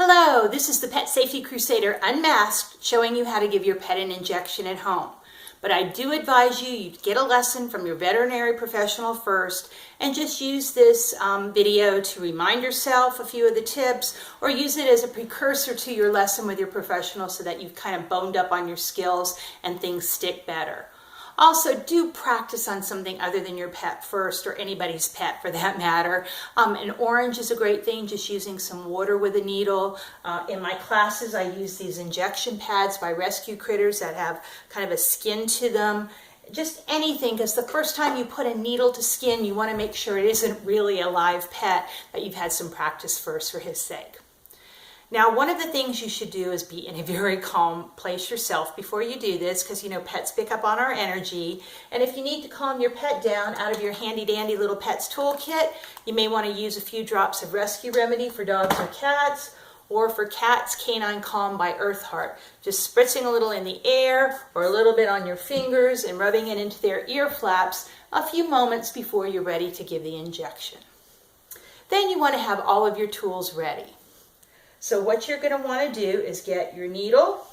Hello, this is the Pet Safety Crusader Unmasked, showing you how to give your pet an injection at home. But I do advise you get a lesson from your veterinary professional first and just use this video to remind yourself a few of the tips or use it as a precursor to your lesson with your professional so that you've kind of boned up on your skills and things stick better. Also, do practice on something other than your pet first, or anybody's pet for that matter. An orange is a great thing, just using some water with a needle. In my classes, I use these injection pads by Rescue Critters that have kind of a skin to them. Just anything, because the first time you put a needle to skin, you want to make sure it isn't really a live pet, that you've had some practice first for his sake. Now, one of the things you should do is be in a very calm place yourself before you do this, because pets pick up on our energy. And if you need to calm your pet down out of your handy dandy little Pets toolkit, you may want to use a few drops of Rescue Remedy for dogs or cats, or for cats, Canine Calm by Earth Heart. Just spritzing a little in the air or a little bit on your fingers and rubbing it into their ear flaps a few moments before you're ready to give the injection. Then you want to have all of your tools ready. So what you're going to want to do is get your needle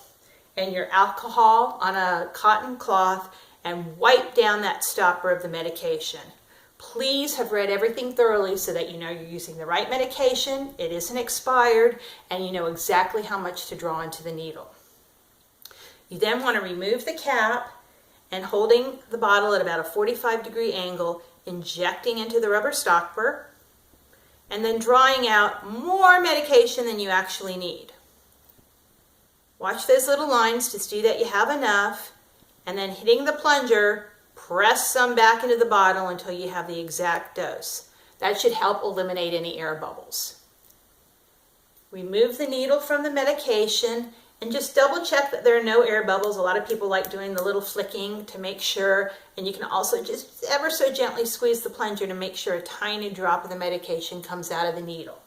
and your alcohol on a cotton cloth and wipe down that stopper of the medication. Please have read everything thoroughly so that you know you're using the right medication, it isn't expired, and you know exactly how much to draw into the needle. You then want to remove the cap and, holding the bottle at about a 45-degree angle, injecting into the rubber stopper, and then drawing out more medication than you actually need. Watch those little lines to see that you have enough, and then hitting the plunger, press some back into the bottle until you have the exact dose. That should help eliminate any air bubbles. Remove the needle from the medication and just double check that there are no air bubbles. A lot of people like doing the little flicking to make sure, and you can also just ever so gently squeeze the plunger to make sure a tiny drop of the medication comes out of the needle.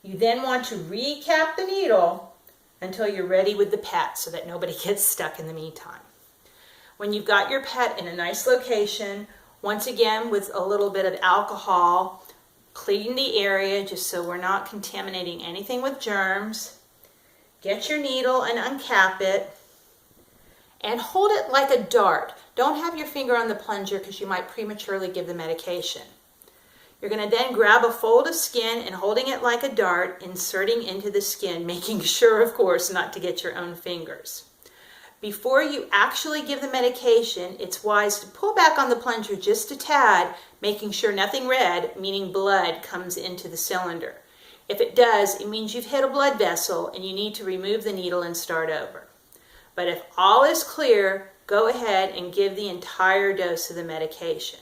You then want to recap the needle until you're ready with the pet so that nobody gets stuck in the meantime. When you've got your pet in a nice location, once again with a little bit of alcohol, clean the area just so we're not contaminating anything with germs. Get your needle and uncap it and hold it like a dart. Don't have your finger on the plunger because you might prematurely give the medication. You're going to then grab a fold of skin and, holding it like a dart, inserting into the skin, making sure, of course, not to get your own fingers. Before you actually give the medication, it's wise to pull back on the plunger just a tad, making sure nothing red, meaning blood, comes into the cylinder. If it does, it means you've hit a blood vessel and you need to remove the needle and start over. But if all is clear, go ahead and give the entire dose of the medication.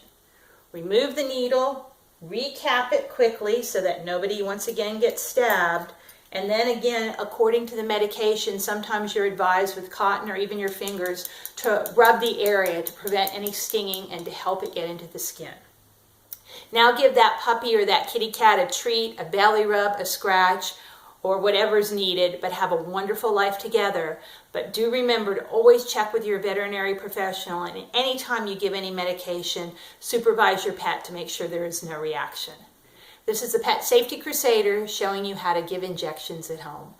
Remove the needle, recap it quickly so that nobody once again gets stabbed, and then again, according to the medication, sometimes you're advised with cotton or even your fingers to rub the area to prevent any stinging and to help it get into the skin. Now give that puppy or that kitty cat a treat, a belly rub, a scratch, or whatever's needed, but have a wonderful life together. But do remember to always check with your veterinary professional, and anytime you give any medication, supervise your pet to make sure there is no reaction. This is the Pet Safety Crusader showing you how to give injections at home.